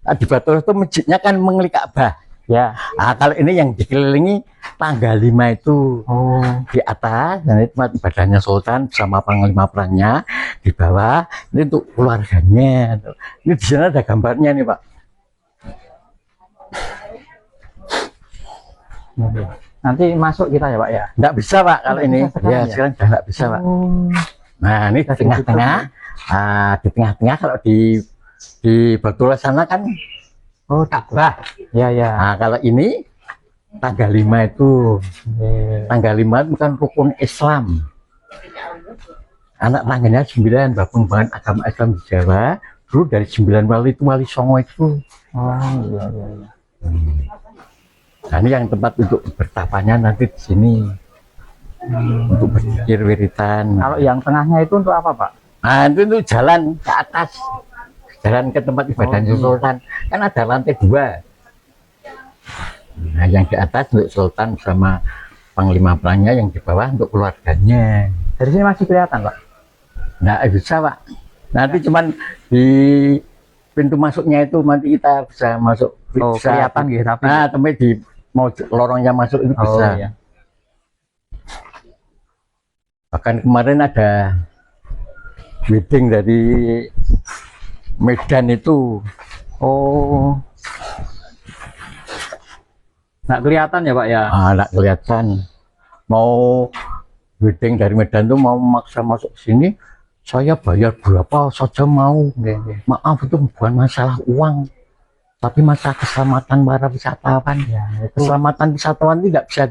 Nah, di Batuloh itu masjidnya kan mengelik Ka'bah. Ya. Nah, kalau ini yang dikelilingi tangga 5 itu. Oh, Di atas, dan itu tempat ibadahnya Sultan bersama panglima perangnya. Di bawah, ini untuk keluarganya. Ini di sana ada gambarnya nih Pak. nanti masuk kita ya Pak ya? Nggak bisa Pak kalau Nggak ini. bisa sekarang Ya, ya? sekarang sudah nggak bisa Pak. Oh, Nah, ini di Sudah tengah-tengah. Di tengah-tengah kalau di Batuloh sana kan oh, Ka'bah. ya ya. Nah, kalau ini tangga 5 itu. Tangga 5 itu bukan rukun Islam. Anak tangganya 9, bangun agama Islam di Jawa. Dulu dari 9 wali itu wali Songo itu. Oh, iya iya. Iya. Nah, ini yang tempat untuk bertapanya nanti di sini. Untuk berzikir wiritan. Kalau yang tengahnya itu untuk apa Pak? Nah, itu untuk jalan ke atas. Jalan ke tempat ibadah Oh, iya. Sultan. Kan ada lantai 2. Nah, yang di atas untuk Sultan sama panglima perangnya, yang di bawah untuk keluarganya. Dari sini masih kelihatan Pak? Nggak bisa Pak. Nanti cuman di pintu masuknya itu nanti kita bisa masuk. Oh, Bisa. kelihatan gitu tapi. Nah, tapi di mau lorongnya masuk itu Oh bisa. iya. Bahkan kemarin ada wedding dari Medan itu. Oh. Nggak kelihatan ya Pak ya? Nggak kelihatan. Mau wedding dari Medan tuh mau maksa masuk sini, saya bayar berapa saja mau. Maaf, itu bukan masalah uang, tapi masalah keselamatan para wisatawan. Ya, itu Keselamatan wisatawan tidak bisa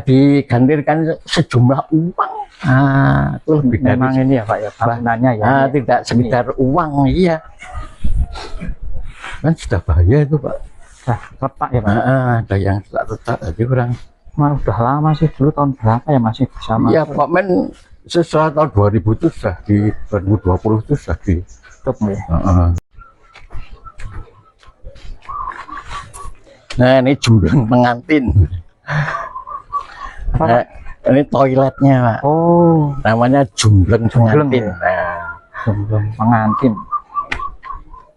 digantikan sejumlah uang. Nah, itu lebih dari memang ini ya Pak ya, bangunannya ya. tidak sekedar uang, iya. Kan sudah bahaya itu Pak. Nah, retak ya Pak. Ada yang retak aja kurang. Wah, udah lama sih, dulu tahun berapa ya masih bisa masuk? Iya Pak Men, sesuai tahun 2000 itu sudah di 2020 itu sudah di. Tutup ya. Nah, ini jumlah pengantin. Apa, Pak? Nah, ini toiletnya Pak. Oh, Namanya jumbleng Jumbleng, pengantin. ya? Nah, belum pengantin.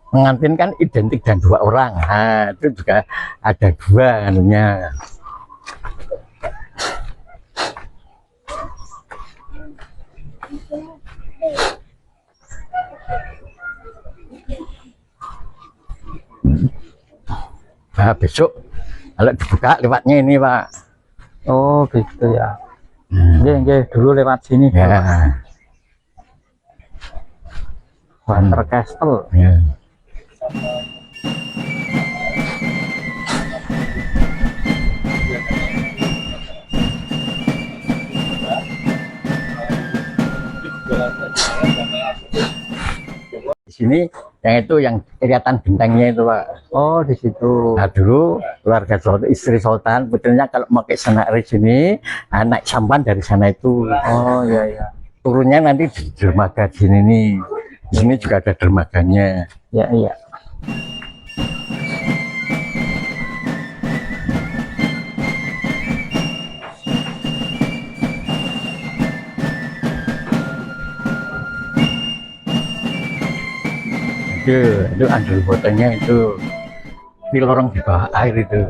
pengantin kan identik dan 2 orang. Nah, itu juga ada 2 anunya. Nah, besok Kalau dibuka lewatnya ini Pak. Oh gitu ya. Nggih, dulu lewat sini. Ya. Water Castle. Ya. Di sini yang itu yang kelihatan bintangnya itu Pak. Oh di situ. Nah dulu keluarga Sultan, istri Sultan putrinya kalau mau ke sana di sini, naik sampan dari sana itu. Oh iya iya. Turunnya nanti di dermaga di sini nih. Di sini juga ada dermaganya. Ya iya. Itu underwaternya itu. Di lorong di bawah air itu.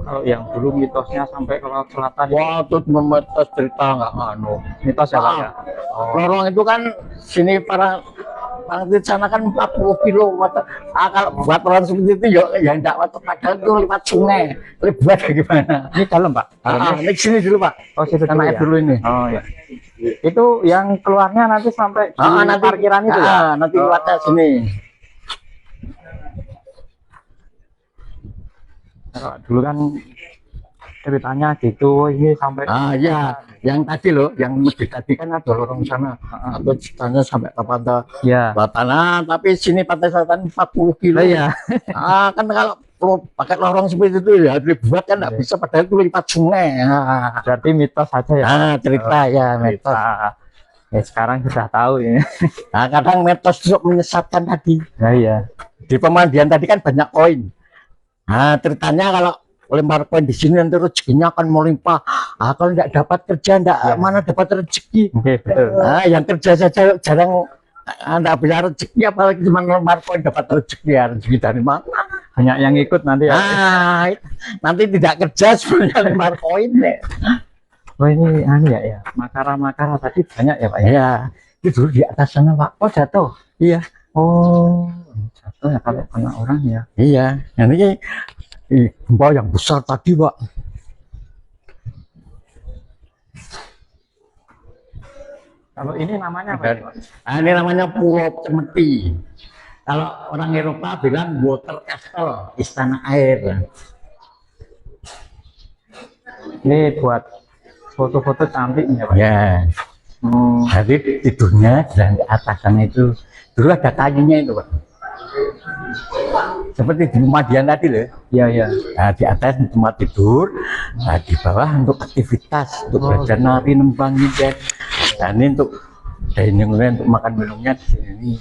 Kalau yang dulu mitosnya sampai ke laut selatan. Wah, itu memetas cerita nggak anu. Mitos ya Pak ya. Lorong itu kan sini para di sana kan 40 kilometer. Kalau buat orang seperti itu ya enggak waktu padahal itu lewat sungai. Buat gimana? Ini dalam Pak. Ini sini dulu Pak. Oh situ dulu Naik ya. dulu ini. Oh ya. Itu yang keluarnya nanti sampai di Nanti parkiran itu ya. nanti lewatnya sini. Kalau dulu kan ceritanya gitu, ini sampai Ya, yang tadi loh, yang masjid tadi kan ada lorong sana. Atau ceritanya sampai ke pantai ya. selatan, tapi sini pantai selatan 40 kilo. Iya. Kan kalau pakai lorong seperti itu ya dibuat kan nggak bisa, padahal itu lewat sungai. Berarti mitos saja ya. Cerita ya mitos. Ya sekarang sudah tahu ya. Kadang mitos untuk menyesatkan tadi. Ya iya. Di pemandian tadi kan banyak koin. Ceritanya kalau lempar koin di sini nanti rezekinya akan melimpah. Kalau tidak dapat kerja, mana dapat rezeki. Oke, betul. Yang kerja saja jarang tidak punya rezeki, apalagi cuma lempar koin dapat rezeki. Ya, rezeki dari mana? Banyak yang ikut nanti ya. Nanti tidak kerja sebenarnya lempar koin ya. Oh ini ya. Makara-makara tadi banyak ya Pak ya. Ya, itu dulu di atas sana Pak. Oh jatuh. Iya. Oh jatuh ya kalau kena orang ya. Iya. Ini gempa yang besar tadi Pak. Kalau ini namanya apa? Pak? Ini namanya Pulau Cemeti. Kalau orang Eropa bilang Water Castle, istana air. Ini buat foto-foto cantik ya Pak. Ya. Jadi tidurnya di atas sana itu dulu ada kayunya itu Pak. Seperti di pemandian tadi loh. Iya iya. Nah, di atas tempat tidur, di bawah untuk aktivitas, untuk belajar nari, nembang gitu. Dan ini untuk dining untuk makan minumnya di sini.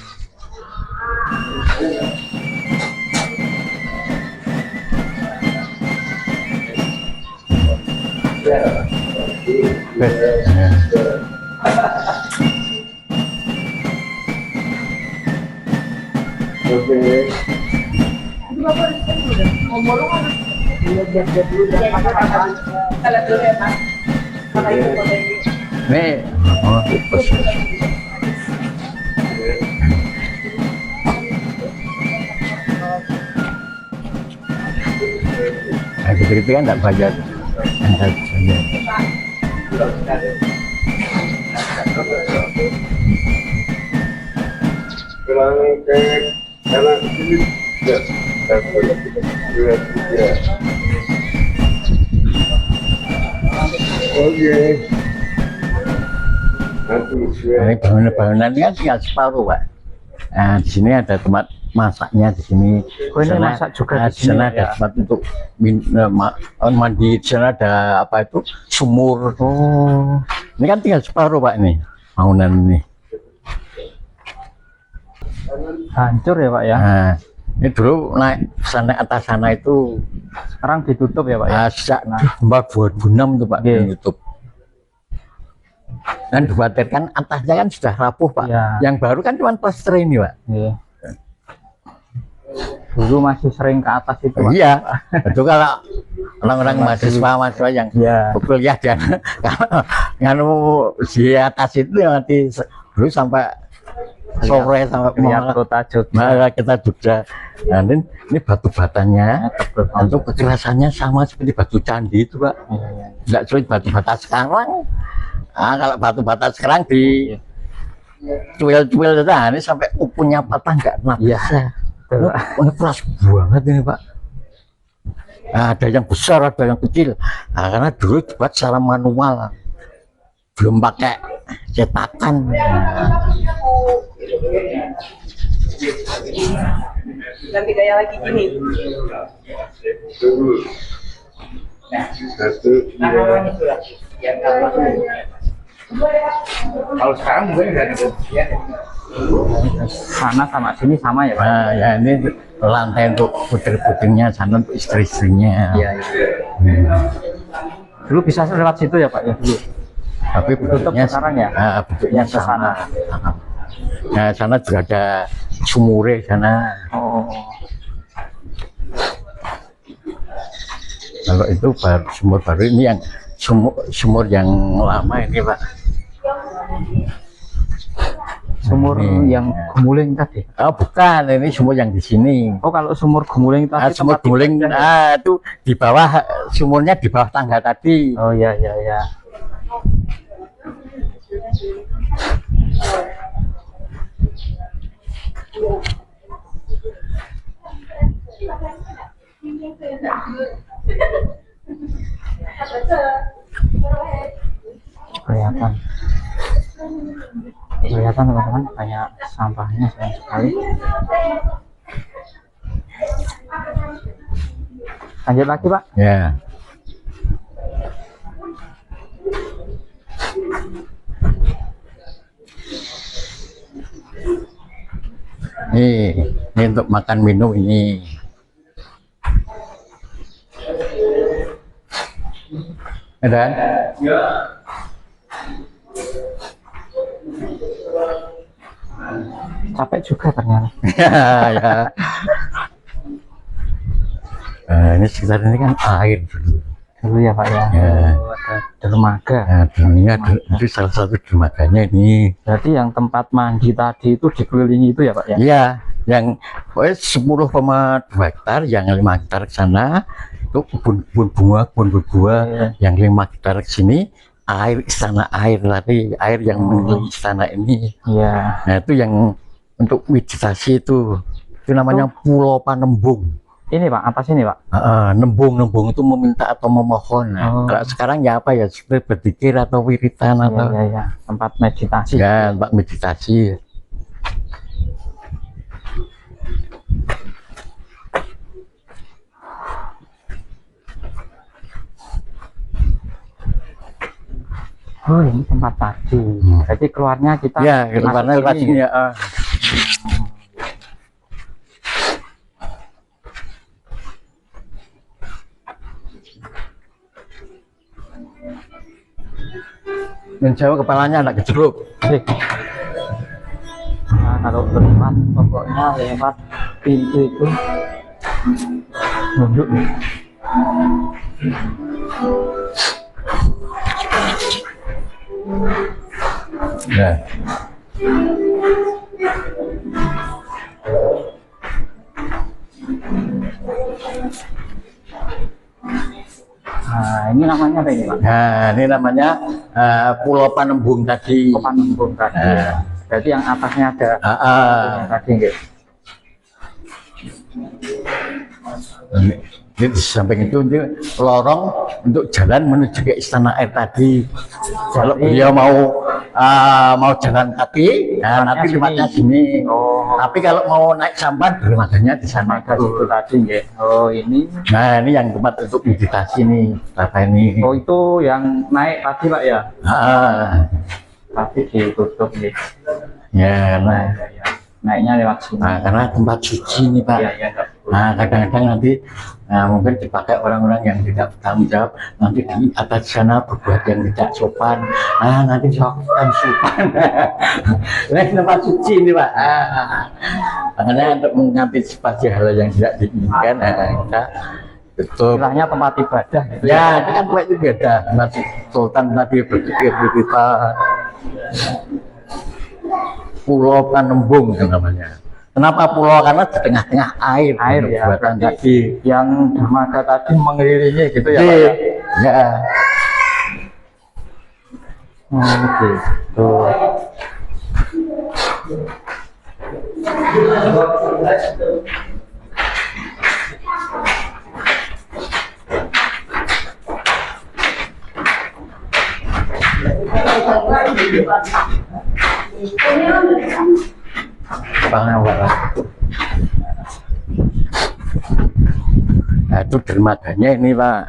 Nih, gitu kan nggak bayar. Ini bangunan-bangunan kan tinggal separuh Pak. Nah di sini ada tempat masaknya di sini. Oh ini masak juga di di sana sini ada ya? tempat untuk mandi. Di sana ada apa itu sumur. Oh Ini kan tinggal separuh Pak ini bangunan ini. hancur ya Pak ya. Nah, ini dulu naik sana atas sana itu Sekarang ditutup ya Pak ya. sejak gempa 2006 itu Pak Iya. ditutup. Dan dikhawatirkan atasnya kan sudah rapuh Pak. Iya. Yang baru kan cuma plaster ini Pak. Iya. Dulu masih sering ke atas itu Pak. Iya. Itu kalau orang-orang mahasiswa yang Iya. kuliah dan kalau di atas itu nanti dulu sampai sore sampai lihat malam. kota Jogja. Nah, kita Jogja. Nah, ini batu batanya untuk kekerasannya sama seperti batu candi itu, Pak. Nggak sulit batu bata sekarang. Nah, kalau batu bata sekarang di cuil-cuil itu, nah, ini sampai upunnya patah nggak bisa. Ini keras banget ini, Pak. Nah, ada yang besar, ada yang kecil. Nah, karena dulu dibuat secara manual, belum pakai cetakan. Ganti gaya lagi gini. Kalau sekarang mungkin nggak ada ya. Sana sama sini sama ya Pak? Nah, ya ini lantai untuk putri-putrinya, sana untuk istri-istrinya. Iya. Dulu bisa lewat situ ya Pak ya dulu. Tapi bentuknya sekarang ya? bentuknya Yang ke sana. sama. Nah, sana juga ada sumure sana. Oh. Kalau itu baru sumur baru, ini yang sumur yang lama ini, Pak. Sumur Ini. yang Gemuling tadi. Oh, bukan, ini sumur yang di sini. Oh, kalau sumur Gemuling tadi Sumur tempat guling, ibadah ya? itu di bawah, sumurnya di bawah tangga tadi. Oh iya iya iya. Kelihatan. Kelihatan teman-teman, kayak sampahnya sayang sekali. Lanjut lagi Pak. Ya. Ini untuk makan minum ini. Ada? Ya. Capek juga ternyata. Ya. Ini sekitar ini kan air dulu. Dulu ya Pak ya. Ya. Oh, ada dermaga. Nah, ini ada itu salah satu dermaganya ini. Berarti yang tempat mandi tadi itu dikelilingi itu ya Pak ya? Iya, yang 10,2 hektar, yang 5 hektar ke sana itu kebun bunga, Iya. yang 5 hektar ke sini air istana air tadi, air yang mengelilingi istana ini. Iya. Nah, itu yang untuk vegetasi itu namanya Pulau Panembung. Ini Pak, atas ini Pak. Nembung itu meminta atau memohon. Nah, Oh. kalau sekarang ya apa ya, seperti berzikir atau wiritan Iya atau iya iya. Tempat meditasi. ya tempat meditasi. Oh ini tempat tadi. Jadi keluarnya kita Ya, masuk karena sini sini ya? ya. Dan Jawa kepalanya anak kejeruk. Nah, kalau berempat pokoknya lewat pintu itu nunduk. Nah, Nah ini namanya apa ini Pak? ini namanya Pulau Panembung tadi. Panembung tadi. Berarti yang atasnya ada tadi nggih. Ini di samping itu lorong untuk jalan menuju ke istana air tadi. Kalau beliau mau jalan kaki, nanti tempatnya sini. Oh, Tapi kalau mau naik sampan, dermaganya di sana. ada situ tadi nggih. Oh ini. Nah, ini yang tempat untuk meditasi nih, Bapak ini. Oh itu yang naik tadi Pak ya? Tapi ditutup nih. Ya, karena Naiknya lewat sini. karena tempat suci nih, Pak. Iya iya. Nah, kadang-kadang nanti mungkin dipakai orang-orang yang tidak bertanggung jawab, nanti di atas sana berbuat yang tidak sopan, nanti dilakukan sopan. Ini tempat suci ini, Pak. Makanya untuk mengantisipasi hal yang tidak diinginkan, kita betul. Istilahnya tempat ibadah. Gitu Ya, itu kan tempat itu beda. Masih Sultan tadi berpikir kita. Pulau Panembung namanya. Kenapa pulau? Karena di tengah-tengah air. Air ya, Buatan berarti tadi. yang dermaga tadi mengelilingi gitu ya Pak ya? Ya. Oh gitu. Nah, itu dermaganya ini Pak.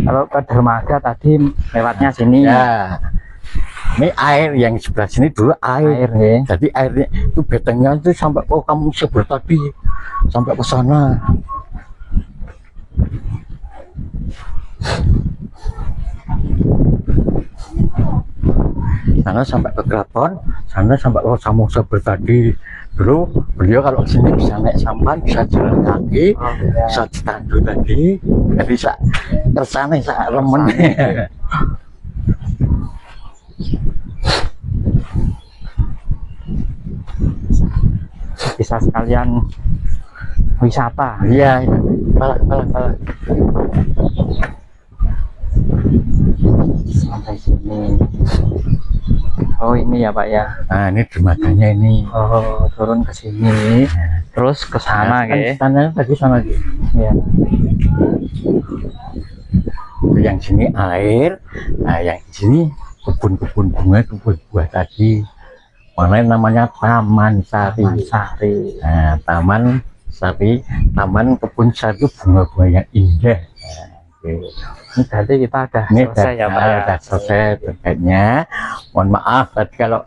Kalau ke dermaga tadi lewatnya sini. Ya. Ini air yang sebelah sini dulu air. Air ya. Jadi airnya itu betengnya itu sampai kamu sebelah tadi sampai ke sana. Sana sampai ke keraton, sana sampai ke Samosir tadi. Dulu beliau kalau sini bisa naik sampan, bisa jalan kaki, bisa ditandu tadi, jadi bisa tersana, bisa remen. Bisa sekalian wisata. Iya, pala. Sampai sini. Oh ini ya Pak ya. Nah ini dermaganya ini. Oh turun ke sini, terus ke sana Kan ya. sana tadi sana gitu. Ya. Yang sini air, nah yang sini kebun-kebun bunga, kebun buah tadi. Mana namanya Taman Sari. Taman Sari. Nah, Taman Sari, Taman Kebun Sari itu bunga-bunga yang indah. Nah, gitu. Ini berarti kita udah Ini selesai ya Pak ya. udah selesai terkaitnya. Mohon maaf tadi kalau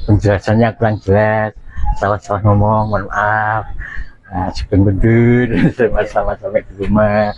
penjelasannya kurang jelas, salah-salah ngomong, mohon maaf. Nah, sekian bendur, sama-sama sampai di rumah.